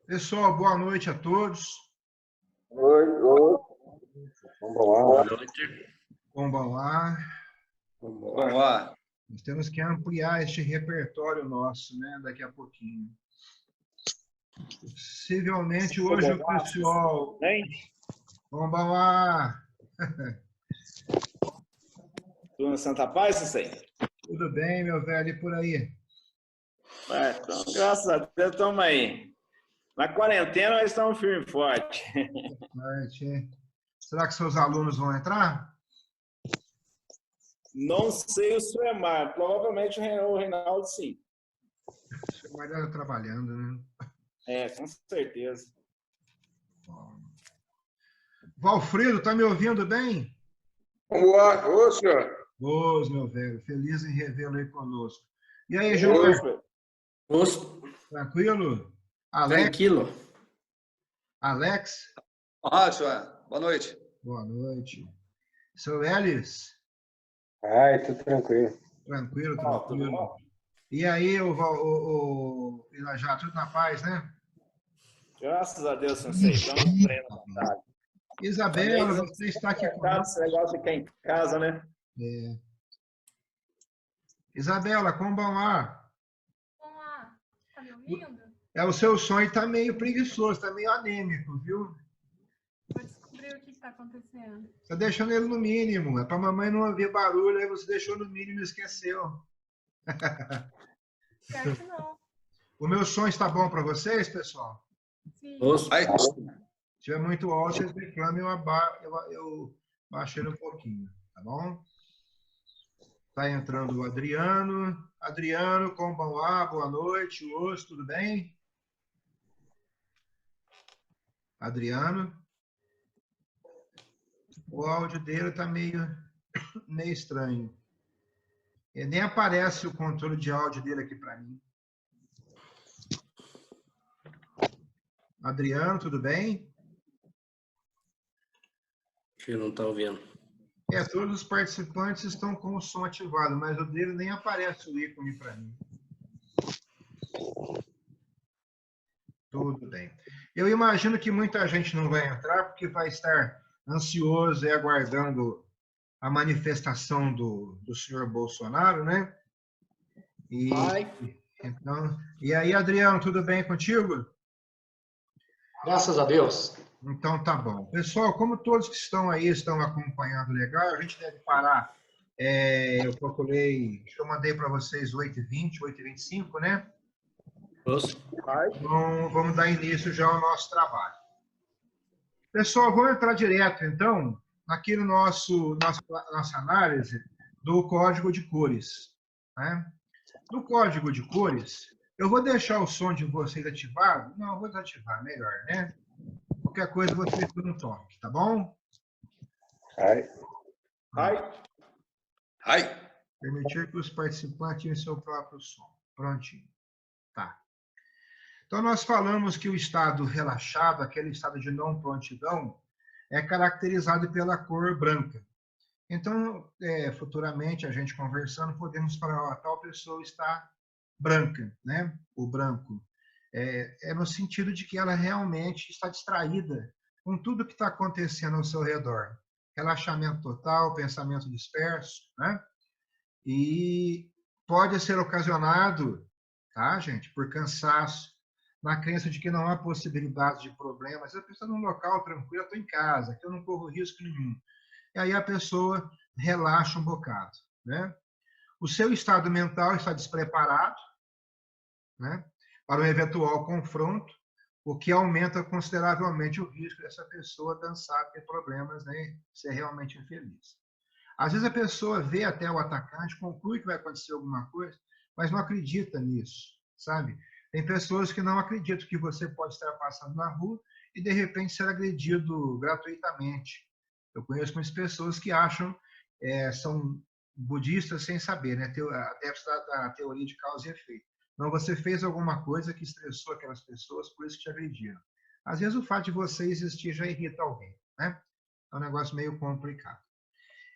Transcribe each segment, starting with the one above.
Pessoal, boa noite a todos. Oi, oi. Vamos lá. Boa noite. Como lá? Vamos lá. Nós temos que ampliar este repertório nosso, né? Daqui a pouquinho. Possivelmente hoje o pessoal... Vamos lá. Tudo na Santa Paz, Sensei? Tudo bem, meu velho, e por aí? Então, graças a Deus, estamos aí. Na quarentena, nós estamos firme e forte. Será que seus alunos vão entrar? Não sei o Suemar, provavelmente o Reinaldo sim. O Suemar está trabalhando, né? Com certeza. Valfrido, tá me ouvindo bem? Vamos lá. Ô, senhor. Ô, meu velho, feliz em revê-lo aí conosco. E aí, Júnior? Tranquilo? Alex? Tranquilo. Alex? Senhor. Boa noite. Boa noite. Seu Elis? Ai, tudo tranquilo. Tranquilo, Tudo tranquilo. bom? E aí, o Irajá, tudo na paz, né? Graças a Deus, Sensei. Estamos bem na vontade. Isabela, você está aqui conosco. Esse negócio de ficar em casa, né? Isabela, como vão lá? Olá, tá me ouvindo? O seu sonho está meio preguiçoso, está meio anêmico, viu? Vou descobrir o que está acontecendo. Está deixando ele no mínimo. É para a mamãe não ouvir barulho, aí você deixou no mínimo e esqueceu. Pior que não. O meu som está bom para vocês, pessoal? Sim. Se tiver muito alto, vocês reclamem, eu baixei um pouquinho, tá bom? Está entrando o Adriano. Adriano, como vão lá? Boa noite. Osso, tudo bem? Adriano. O áudio dele está meio estranho. E nem aparece o controle de áudio dele aqui para mim. Adriano, tudo bem? Acho que não está ouvindo. Todos os participantes estão com o som ativado, mas o dele nem aparece o ícone para mim. Tudo bem. Eu imagino que muita gente não vai entrar porque vai estar ansioso e aguardando a manifestação do senhor Bolsonaro, né? E aí, Adriano, tudo bem contigo? Graças a Deus. Então, tá bom. Pessoal, como todos que estão aí estão acompanhando legal, a gente deve parar. Eu procurei, acho que eu mandei para vocês 8h20, 8h25, né? Então, vamos dar início já ao nosso trabalho. Pessoal, vamos entrar direto, então, naquele nossa análise do código de cores. Né? No código de cores, eu vou deixar o som de vocês ativado? Não, vou desativar, melhor, né? Qualquer coisa vocês dão um toque, tá bom? Permitir que os participantes tenham seu próprio som. Prontinho. Tá. Então, nós falamos que o estado relaxado, aquele estado de não prontidão, é caracterizado pela cor branca. Então, futuramente, a gente conversando, podemos falar, ó, tal pessoa está branca, né? O branco. É no sentido de que ela realmente está distraída com tudo que está acontecendo ao seu redor. Relaxamento total, pensamento disperso, né? E pode ser ocasionado, tá, gente, por cansaço, na crença de que não há possibilidade de problemas. A pessoa está num local tranquilo, eu estou em casa, que eu não corro risco nenhum. E aí a pessoa relaxa um bocado, né? O seu estado mental está despreparado, né, para um eventual confronto, o que aumenta consideravelmente o risco dessa pessoa dançar, ter problemas, né, ser realmente infeliz. Às vezes a pessoa vê até o atacante, conclui que vai acontecer alguma coisa, mas não acredita nisso, sabe? Tem pessoas que não acreditam que você pode estar passando na rua e, de repente, ser agredido gratuitamente. Eu conheço muitas pessoas que acham, são budistas sem saber, né? Adeptos da teoria de causa e efeito. Então, você fez alguma coisa que estressou aquelas pessoas, por isso que te agrediram. Às vezes, o fato de você existir já irrita alguém, né? É um negócio meio complicado.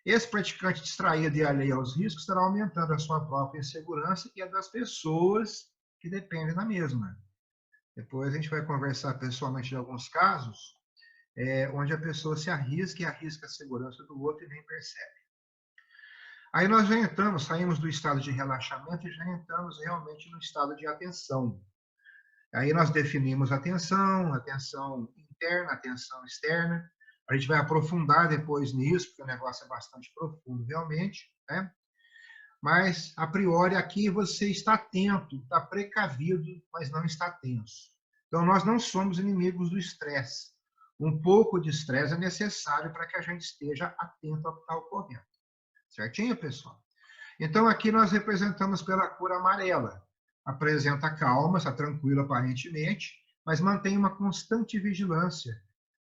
Esse praticante distraído e alheio aos riscos estará aumentando a sua própria insegurança e a das pessoas que dependem da mesma. Depois a gente vai conversar pessoalmente de alguns casos onde a pessoa se arrisca e arrisca a segurança do outro e nem percebe. Aí nós já entramos, saímos do estado de relaxamento e já entramos realmente no estado de atenção. Aí nós definimos atenção interna, atenção externa. A gente vai aprofundar depois nisso, porque o negócio é bastante profundo realmente, né? Mas, a priori, aqui você está atento, está precavido, mas não está tenso. Então, nós não somos inimigos do estresse. Um pouco de estresse é necessário para que a gente esteja atento ao que está ocorrendo. Certinho, pessoal? Então, aqui nós representamos pela cor amarela. Apresenta calma, está tranquilo aparentemente, mas mantém uma constante vigilância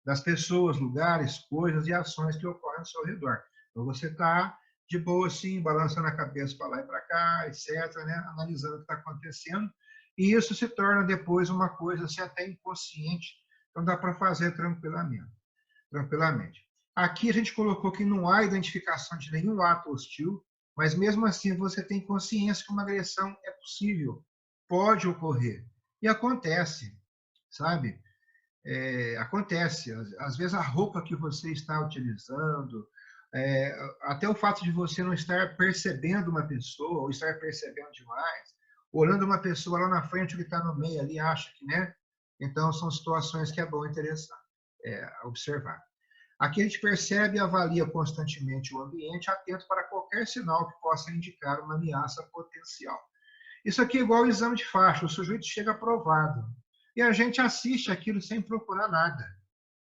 das pessoas, lugares, coisas e ações que ocorrem ao seu redor. Então, você está de boa, assim, balançando a cabeça para lá e para cá, etc., né? Analisando o que está acontecendo. E isso se torna depois uma coisa assim, até inconsciente, então dá para fazer tranquilamente. Aqui a gente colocou que não há identificação de nenhum ato hostil, mas mesmo assim você tem consciência que uma agressão é possível, pode ocorrer. E acontece, sabe? Acontece. Às vezes a roupa que você está utilizando, até o fato de você não estar percebendo uma pessoa, ou estar percebendo demais, olhando uma pessoa lá na frente que está no meio ali, acha que, né? Então, são situações que é bom interessar, observar. Aqui a gente percebe e avalia constantemente o ambiente, atento para qualquer sinal que possa indicar uma ameaça potencial. Isso aqui é igual ao exame de faixa, o sujeito chega aprovado. E a gente assiste aquilo sem procurar nada.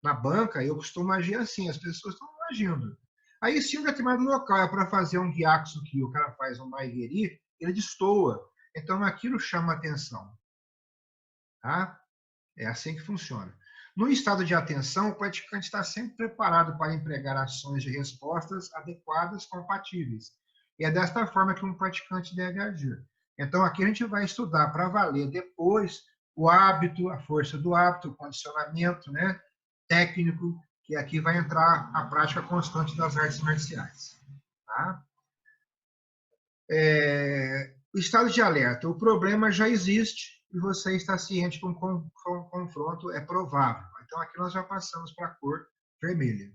Na banca, eu costumo agir assim, as pessoas estão agindo. Aí, se um determinado local é para fazer um guiaxo que o cara faz um maigeri, ele destoa. Então, aquilo chama atenção. Tá? É assim que funciona. No estado de atenção, o praticante está sempre preparado para empregar ações de respostas adequadas, compatíveis. E é desta forma que um praticante deve agir. Então, aqui a gente vai estudar para valer depois o hábito, a força do hábito, o condicionamento, né, técnico, que aqui vai entrar a prática constante das artes marciais. Tá? O estado de alerta. O problema já existe e você está ciente que um confronto é provável. Então, aqui nós já passamos para a cor vermelha.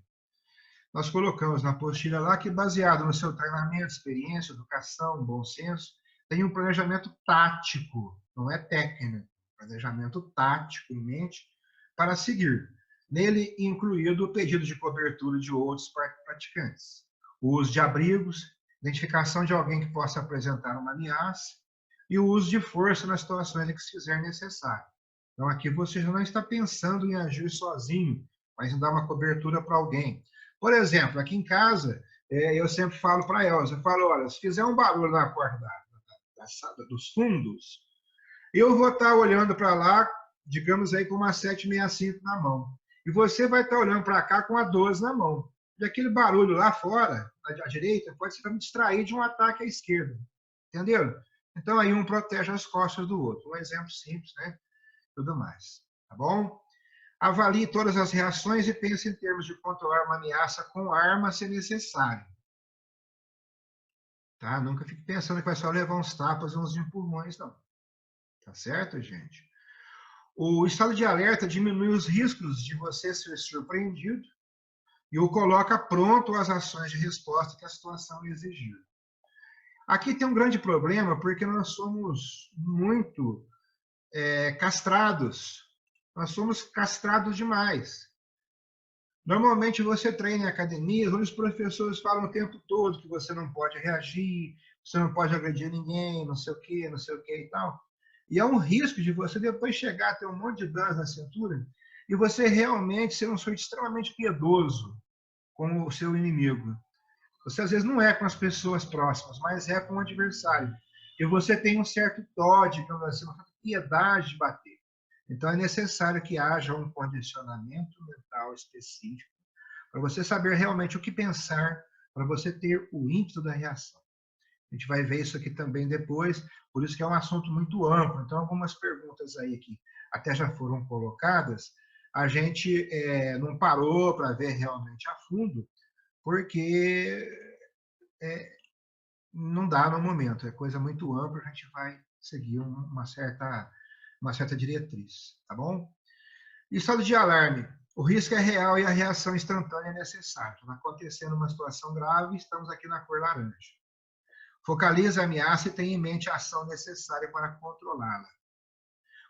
Nós colocamos na apostila lá que, baseado no seu treinamento, experiência, educação, bom senso, tem um planejamento tático, não é técnico, planejamento tático em mente para seguir. Nele, incluído o pedido de cobertura de outros praticantes, o uso de abrigos, identificação de alguém que possa apresentar uma ameaça e o uso de força nas situações em que se fizer necessário. Então, aqui você já não está pensando em agir sozinho, mas em dar uma cobertura para alguém. Por exemplo, aqui em casa, eu sempre falo para Elza, eu falo, olha, se fizer um barulho na porta dos fundos, eu vou estar olhando para lá, digamos aí, com uma 765 na mão. E você vai estar olhando para cá com a 12 na mão. E aquele barulho lá fora, à direita, pode ser para me distrair de um ataque à esquerda. Entenderam? Então, aí um protege as costas do outro. Um exemplo simples, né? Tudo mais. Tá bom? Avalie todas as reações e pense em termos de controlar uma ameaça com arma, se necessário. Tá? Nunca fique pensando que vai só levar uns tapas e uns empurrões, não. Tá certo, gente? O estado de alerta diminui os riscos de você ser surpreendido e o coloca pronto às ações de resposta que a situação exigir. Aqui tem um grande problema, porque nós somos muito castrados. Nós somos castrados demais. Normalmente você treina em academias onde os professores falam o tempo todo que você não pode reagir, você não pode agredir ninguém, não sei o que e tal. E é um risco de você depois chegar a ter um monte de danos na cintura e você realmente ser um sujeito extremamente piedoso com o seu inimigo. Você, às vezes, não é com as pessoas próximas, mas é com o adversário. E você tem um certo dó, digamos assim, uma certa piedade de bater. Então, é necessário que haja um condicionamento mental específico para você saber realmente o que pensar, para você ter o ímpeto da reação. A gente vai ver isso aqui também depois, por isso que é um assunto muito amplo. Então, algumas perguntas aí que até já foram colocadas, a gente não parou para ver realmente a fundo, porque não dá no momento, é coisa muito ampla, a gente vai seguir uma certa uma certa diretriz, tá bom? Estado de alarme. O risco é real e a reação instantânea é necessária. Está acontecendo uma situação grave, estamos aqui na cor laranja. Focaliza a ameaça e tem em mente a ação necessária para controlá-la.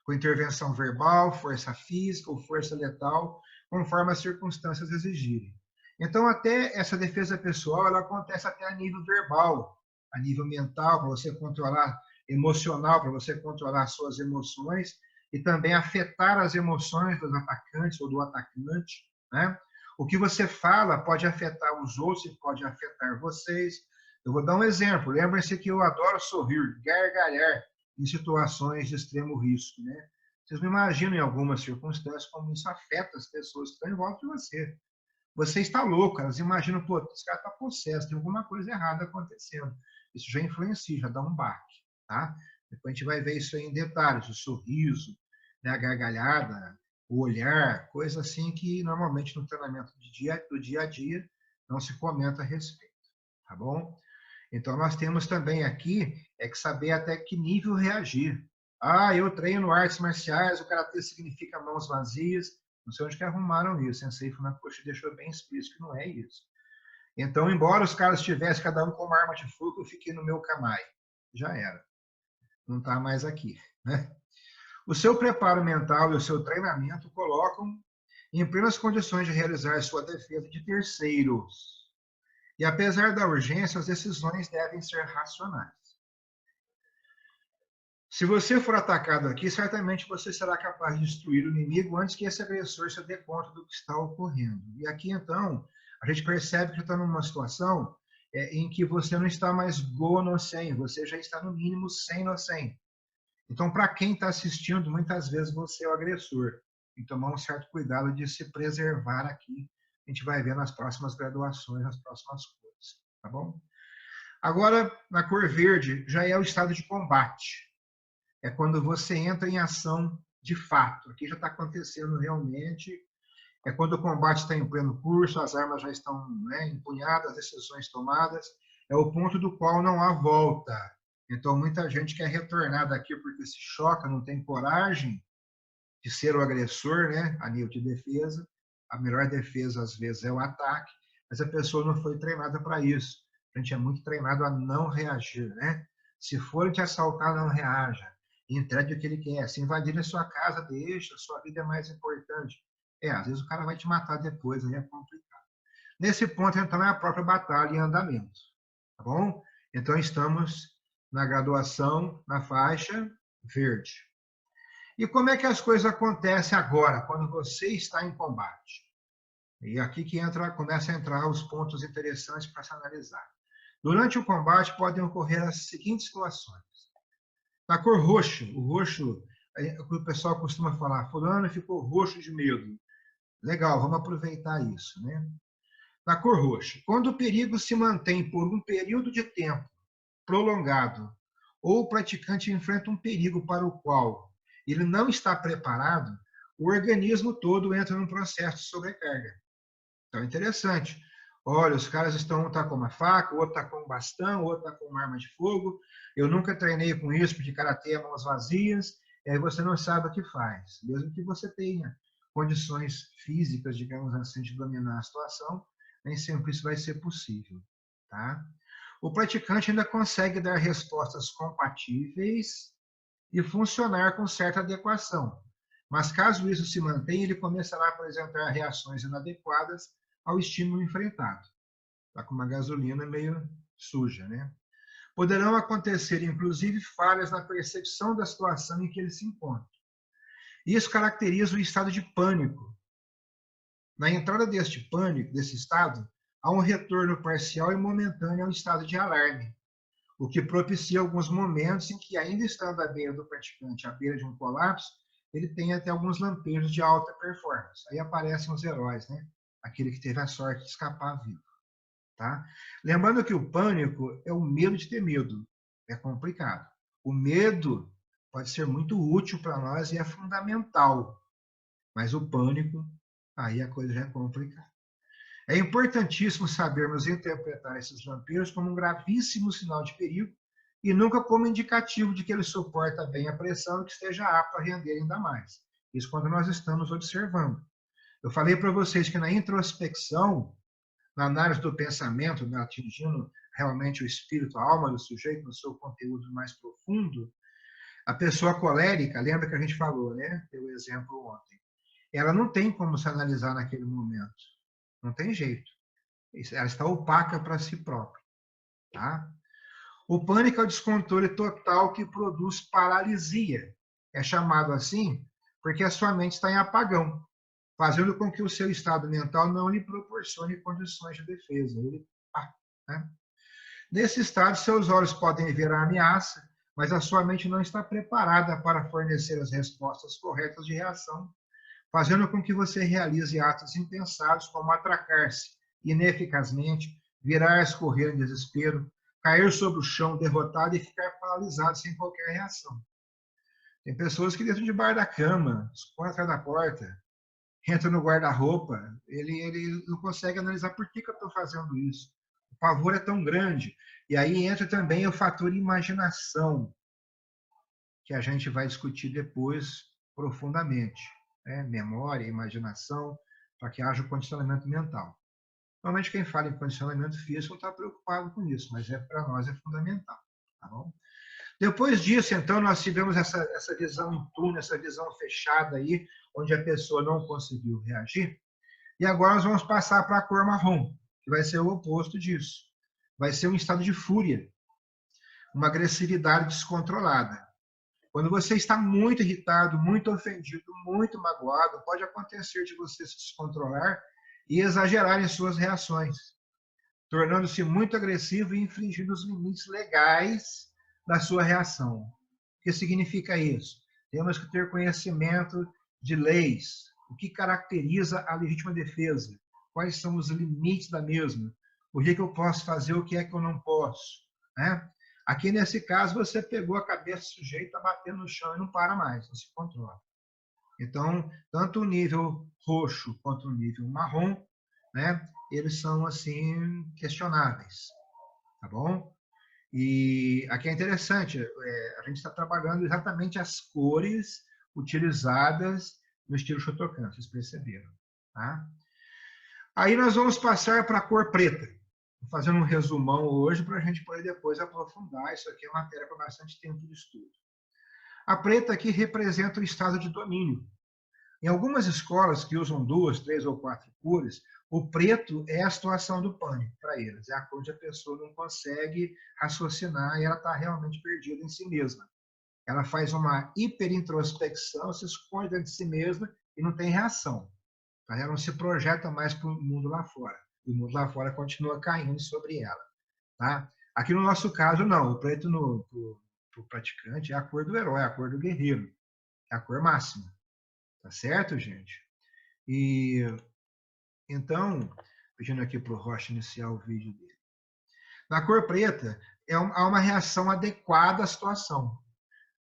Com intervenção verbal, força física ou força letal, conforme as circunstâncias exigirem. Então, até essa defesa pessoal, ela acontece até a nível verbal, a nível mental, para você controlar, emocional, para você controlar as suas emoções, e também afetar as emoções dos atacantes ou do atacante, né? O que você fala pode afetar os outros e pode afetar vocês. Eu vou dar um exemplo. Lembrem-se que eu adoro sorrir, gargalhar em situações de extremo risco, né? Vocês não imaginam em algumas circunstâncias como isso afeta as pessoas que estão em volta de você. Você está louco, elas imaginam, pô, esse cara está possesso, tem alguma coisa errada acontecendo. Isso já influencia, já dá um baque, tá? Depois a gente vai ver isso aí em detalhes, o sorriso, né, a gargalhada, o olhar, coisa assim que normalmente no treinamento do dia a dia não se comenta a respeito, tá bom? Então nós temos também aqui que saber até que nível reagir. Ah, eu treino artes marciais, o karatê significa mãos vazias. Não sei onde que arrumaram isso. O Sensei Funakoshi deixou bem explícito que não é isso. Então, embora os caras tivessem cada um com uma arma de fogo, eu fiquei no meu kamae. Já era. Não está mais aqui, né? O seu preparo mental e o seu treinamento colocam em plenas condições de realizar sua defesa de terceiros. E apesar da urgência, as decisões devem ser racionais. Se você for atacado aqui, certamente você será capaz de destruir o inimigo antes que esse agressor se dê conta do que está ocorrendo. E aqui, então, a gente percebe que está numa situação em que você não está mais go no 100, você já está no mínimo 100 no 100. Então, para quem está assistindo, muitas vezes você é o agressor. Tem que tomar um certo cuidado de se preservar aqui. A gente vai ver nas próximas graduações, nas próximas cores, tá bom? Agora, na cor verde, já é o estado de combate. É quando você entra em ação de fato. Aqui já está acontecendo realmente. É quando o combate está em pleno curso, as armas já estão, né, empunhadas, decisões tomadas. É o ponto do qual não há volta. Então, muita gente quer retornar daqui porque se choca, não tem coragem de ser o agressor, né, a nível de defesa. A melhor defesa, às vezes, é o ataque, mas a pessoa não foi treinada para isso. A gente é muito treinado a não reagir, né? Se for te assaltar, não reaja. Entregue o que ele quer. Se invadir a sua casa, deixa, sua vida é mais importante. Às vezes o cara vai te matar depois, aí é complicado. Nesse ponto, então, é a própria batalha em andamento. Tá bom? Então, estamos na graduação, na faixa verde. E como é que as coisas acontecem agora, quando você está em combate? E aqui que começa a entrar os pontos interessantes para se analisar. Durante o combate, podem ocorrer as seguintes situações. Na cor roxo, o roxo, o pessoal costuma falar, fulano ficou roxo de medo. Legal, vamos aproveitar isso, né? Na cor roxa, quando o perigo se mantém por um período de tempo prolongado, ou o praticante enfrenta um perigo para o qual ele não está preparado, o organismo todo entra num processo de sobrecarga. Então, interessante. Olha, os caras estão, um está com uma faca, o outro está com um bastão, o outro está com uma arma de fogo. Eu nunca treinei com isso, porque karatê é mãos vazias, e aí você não sabe o que faz. Mesmo que você tenha condições físicas, digamos assim, de dominar a situação, nem sempre isso vai ser possível, tá? O praticante ainda consegue dar respostas compatíveis e funcionar com certa adequação. Mas caso isso se mantenha, ele começará a apresentar reações inadequadas ao estímulo enfrentado. Está com uma gasolina meio suja, né? Poderão acontecer, inclusive, falhas na percepção da situação em que ele se encontra. Isso caracteriza o estado de pânico. Na entrada deste pânico, desse estado, há um retorno parcial e momentâneo ao estado de alarme, o que propicia alguns momentos em que, ainda estando à beira do praticante, à beira de um colapso, ele tem até alguns lampejos de alta performance. Aí aparecem os heróis, né? Aquele que teve a sorte de escapar vivo. Tá? Lembrando que o pânico é o medo de ter medo. É complicado. O medo pode ser muito útil para nós e é fundamental. Mas o pânico, aí a coisa já é complicada. É importantíssimo sabermos interpretar esses lampejos como um gravíssimo sinal de perigo e nunca como indicativo de que ele suporta bem a pressão e que esteja apto a render ainda mais. Isso quando nós estamos observando. Eu falei para vocês que na introspecção, na análise do pensamento, né, atingindo realmente o espírito, a alma do sujeito no seu conteúdo mais profundo, a pessoa colérica, lembra que a gente falou, né? Deu o exemplo ontem. Ela não tem como se analisar naquele momento. Não tem jeito. Ela está opaca para si própria. Tá? O pânico é o descontrole total que produz paralisia. É chamado assim porque a sua mente está em apagão, fazendo com que o seu estado mental não lhe proporcione condições de defesa. Né? Nesse estado, seus olhos podem ver a ameaça, mas a sua mente não está preparada para fornecer as respostas corretas de reação, fazendo com que você realize atos impensados como atracar-se ineficazmente, virar-se correr em desespero, cair sobre o chão derrotado e ficar paralisado sem qualquer reação. Tem pessoas que dentro debaixo da cama, escondem atrás da porta, entram no guarda-roupa, ele não consegue analisar por que eu estou fazendo isso. O pavor é tão grande. E aí entra também o fator imaginação, que a gente vai discutir depois profundamente. Né? Memória, imaginação, para que haja o condicionamento mental. Normalmente quem fala em condicionamento físico não está preocupado com isso, mas para nós é fundamental. Tá bom? Depois disso, então, nós tivemos essa visão em túnel, essa visão fechada aí, onde a pessoa não conseguiu reagir. E agora nós vamos passar para a cor marrom, que vai ser o oposto disso. Vai ser um estado de fúria, uma agressividade descontrolada. Quando você está muito irritado, muito ofendido, muito magoado, pode acontecer de você se descontrolar e exagerar em suas reações, tornando-se muito agressivo e infringindo os limites legais da sua reação. O que significa isso? Temos que ter conhecimento de leis, o que caracteriza a legítima defesa, quais são os limites da mesma, o que eu posso fazer, o que é que eu não posso. Né? Aqui, nesse caso, você pegou a cabeça do sujeito, está batendo no chão e não para mais, não se controla. Então, tanto o nível roxo quanto o nível marrom, né, eles são, assim, questionáveis. Tá bom? E aqui é interessante, a gente está trabalhando exatamente as cores utilizadas no estilo Shotokan, vocês perceberam. Tá? Aí nós vamos passar para a cor preta. Vou fazendo um resumão hoje para a gente poder depois aprofundar. Isso aqui é matéria para bastante tempo de estudo. A preta aqui representa o estado de domínio. Em algumas escolas que usam 2, 3 ou 4 cores, o preto é a situação do pânico para eles. É a cor onde a pessoa não consegue raciocinar e ela está realmente perdida em si mesma. Ela faz uma hiperintrospecção, se esconde dentro de si mesma e não tem reação. Ela não se projeta mais para o mundo lá fora. E o mundo lá fora continua caindo sobre ela. Tá? Aqui no nosso caso, não. O preto para o praticante é a cor do herói, é a cor do guerreiro. É a cor máxima. Tá certo, gente? E então, pedindo aqui para o Rocha iniciar o vídeo dele. Na cor preta, há uma reação adequada à situação.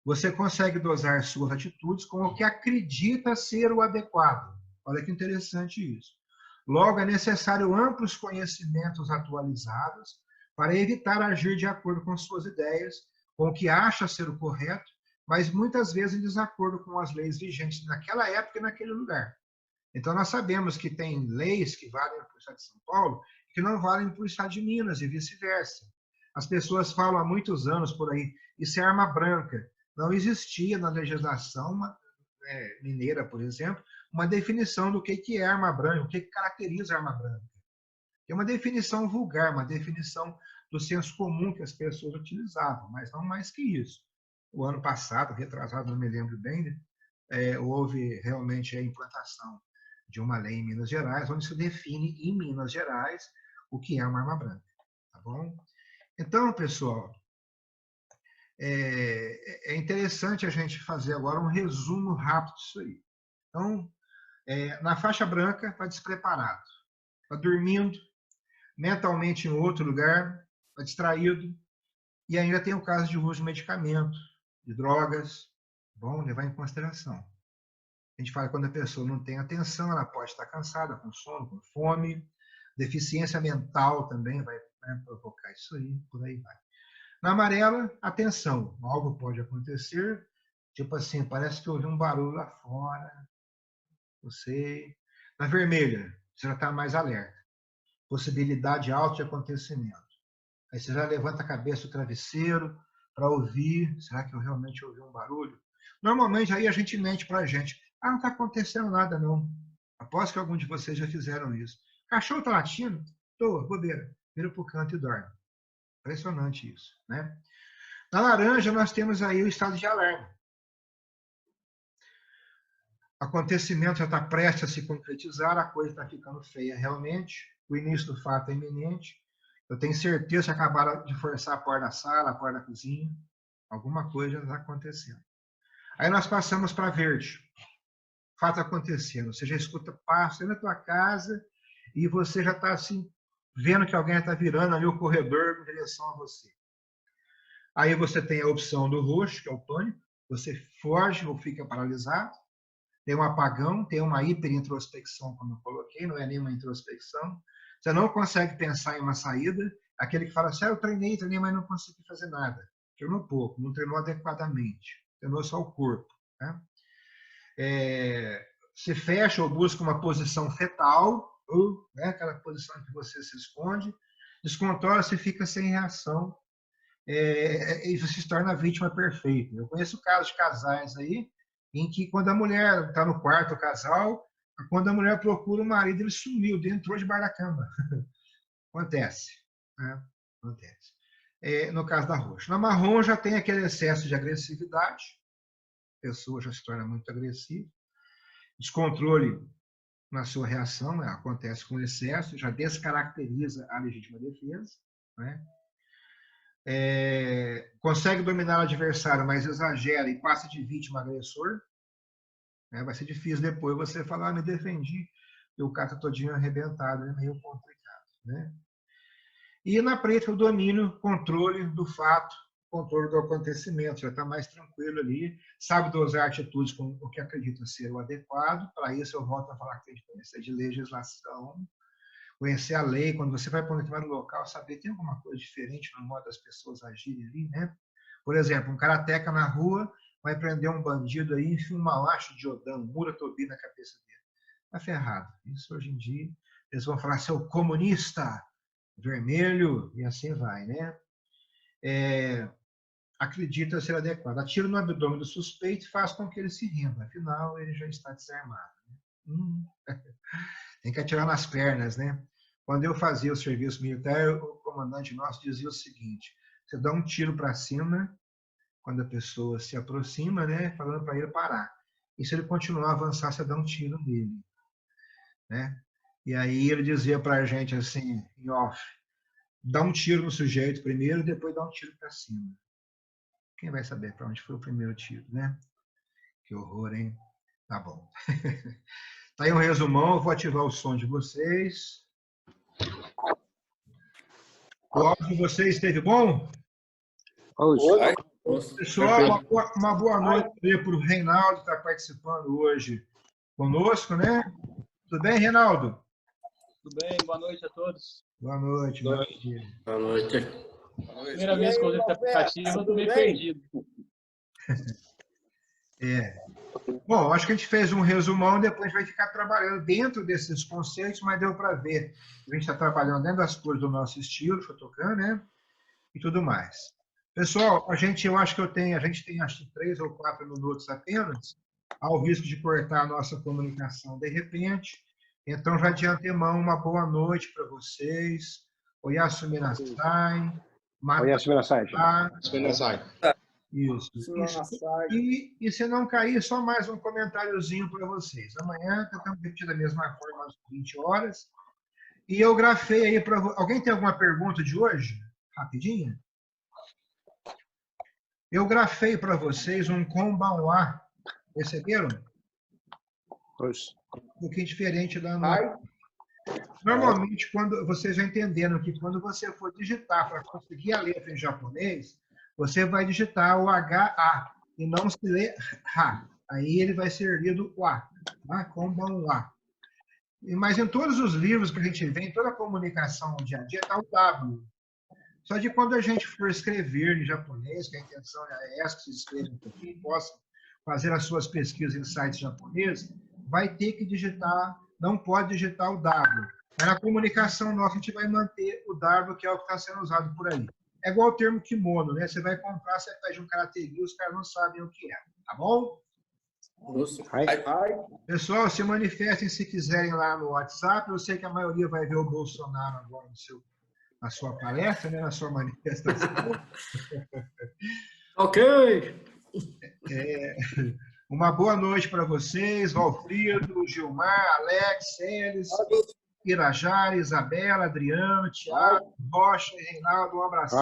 Você consegue dosar suas atitudes com o que acredita ser o adequado. Olha que interessante isso. Logo, é necessário amplos conhecimentos atualizados para evitar agir de acordo com suas ideias, com o que acha ser o correto, mas muitas vezes em desacordo com as leis vigentes naquela época e naquele lugar. Então, nós sabemos que tem leis que valem para o estado de São Paulo e que não valem para o estado de Minas e vice-versa. As pessoas falam há muitos anos por aí, isso é arma branca. Não existia na legislação mineira, por exemplo, uma definição do que é arma branca, o que caracteriza a arma branca. É uma definição vulgar, uma definição do senso comum que as pessoas utilizavam, mas não mais que isso. O ano passado, retrasado, não me lembro bem, houve realmente a implantação de uma lei em Minas Gerais, onde se define em Minas Gerais o que é uma arma branca. Tá bom? Então, pessoal, é interessante a gente fazer agora um resumo rápido disso aí. Então, na faixa branca, está despreparado, está dormindo, mentalmente em outro lugar, está distraído, e ainda tem o caso de uso de medicamento, de drogas, bom levar em consideração. A gente fala que quando a pessoa não tem atenção, ela pode estar cansada, com sono, com fome, deficiência mental também vai provocar isso aí, por aí vai. Na amarela, atenção, algo pode acontecer, tipo assim, parece que eu ouvi um barulho lá fora, você. Na vermelha, você já está mais alerta, possibilidade alta de acontecimento. Aí você já levanta a cabeça do travesseiro para ouvir, será que eu realmente ouvi um barulho? Normalmente aí a gente mente para a gente, não está acontecendo nada não. Aposto que algum de vocês já fizeram isso. Cachorro está latindo? Tô, bobeira. Vira para o canto e dorme. Impressionante isso, né? Na laranja, nós temos aí o estado de alarme. O acontecimento já está prestes a se concretizar, a coisa está ficando feia realmente, o início do fato é iminente. Eu tenho certeza que acabaram de forçar a porta da sala, a porta da cozinha. Alguma coisa já está acontecendo. Aí nós passamos para verde. Fato acontecendo. Você já escuta passo na tua casa e você já está assim, vendo que alguém está virando ali o corredor em direção a você. Aí você tem a opção do roxo, que é o pânico. Você foge ou fica paralisado. Tem um apagão, tem uma hiperintrospecção, como eu coloquei, não é nenhuma introspecção. Você não consegue pensar em uma saída. Aquele que fala assim, eu treinei, mas não consegui fazer nada. Treinou pouco, não treinou adequadamente. Treinou só o corpo. Né? Se fecha ou busca uma posição fetal, ou né, aquela posição em que você se esconde, descontrola, você fica sem reação e você se torna a vítima perfeita. Eu conheço casos de casais aí em que quando a mulher está no quarto, o casal, quando a mulher procura o marido, ele sumiu, entrou debaixo da cama. Acontece. Né? Acontece. No caso da roxa. Na marrom já tem aquele excesso de agressividade, a pessoa já se torna muito agressiva, descontrole na sua reação, né? Acontece com excesso, já descaracteriza a legítima defesa, né? Consegue dominar o adversário, mas exagera e passa de vítima a agressor. Né? Vai ser difícil depois você falar, me defendi, e o cara está todinho arrebentado, é meio complicado. Né? E na preta, o domínio, controle do fato, controle do acontecimento, já está mais tranquilo ali, sabe dosar atitudes com o que acredita ser o adequado. Para isso, eu volto a falar que tem que conhecer de legislação, conhecer a lei, quando você vai para um determinado local, saber tem alguma coisa diferente no modo das pessoas agirem ali, né? Por exemplo, um karateca na rua vai prender um bandido aí, enfia uma laxa de iodão, Muratobi na cabeça dele. Está ferrado. Isso hoje em dia, eles vão falar, seu comunista, vermelho, e assim vai, né? Acredita ser adequado. Atira no abdômen do suspeito e faz com que ele se renda. Afinal, ele já está desarmado. Né? Tem que atirar nas pernas, né? Quando eu fazia o serviço militar, o comandante nosso dizia o seguinte, você dá um tiro para cima, quando a pessoa se aproxima, né, falando para ele parar. E se ele continuar a avançar, você dá um tiro nele. Né? E aí ele dizia para a gente assim, em off, dá um tiro no sujeito primeiro, depois dá um tiro para cima. Quem vai saber para onde foi o primeiro tiro, né? Que horror, hein? Tá bom. Tá aí um resumão, eu vou ativar o som de vocês. O áudio de vocês esteve bom? Oi. Pessoal, uma boa noite para o Reinaldo, que está participando hoje conosco, né? Tudo bem, Reinaldo? Tudo bem, boa noite a todos. Boa noite. Boa noite. Primeira vez que eu uso esse aplicativo, eu estou meio perdido. Bom, acho que a gente fez um resumão, depois vai ficar trabalhando dentro desses conceitos, mas deu para ver. A gente está trabalhando dentro das cores do nosso estilo, Shotokan, né? E tudo mais. Pessoal, eu acho que a gente tem acho que 3 ou 4 minutos apenas, ao risco de cortar a nossa comunicação de repente. Então, já de antemão, uma boa noite para vocês. Oyasumi Nasai. Oyasumi Nasai. Isso. E se não cair, só mais um comentáriozinho para vocês. Amanhã estamos repetindo da mesma forma às 20 horas. E eu grafei aí para... Alguém tem alguma pergunta de hoje? Rapidinho? Eu grafei para vocês um Konbanwa. Perceberam? Um pouquinho diferente da nossa. Normalmente, quando vocês já entenderam que quando você for digitar para conseguir a letra em japonês, você vai digitar o HA e não se lê HA. Aí ele vai ser lido WA, tá? Konbanwa. Mas em todos os livros que a gente vê, em toda a comunicação do dia a dia, está o W. Só de quando a gente for escrever em japonês, que a intenção é essa, que vocês escrevam um pouquinho, possam fazer as suas pesquisas em sites japoneses, vai ter que digitar, não pode digitar o W. Mas na comunicação nossa, a gente vai manter o W, que é o que está sendo usado por aí. É igual o termo kimono, né? Você vai comprar, você pede um karategi, os caras não sabem o que é, tá bom? Nossa. Pessoal, se manifestem se quiserem lá no WhatsApp. Eu sei que a maioria vai ver o Bolsonaro agora na sua palestra, né? Na sua manifestação. Ok. Uma boa noite para vocês, Valfrido, Gilmar, Alex, Celes, Irajara, Isabela, Adriano, Thiago, Rocha e Reinaldo. Um abraço.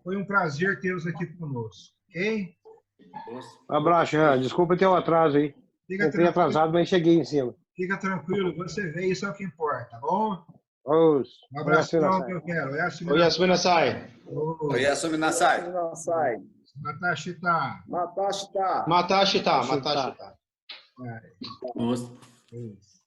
Foi um prazer tê-los aqui conosco, ok? Um abraço, Jean. Desculpa ter o atraso aí. Entrei atrasado, mas cheguei em cima. Fica tranquilo, você vê, isso é o que importa, tá bom? Um abração que eu quero. Oyasumi nasai. Oyasumi nasai. Matashita. Matashita. Isso.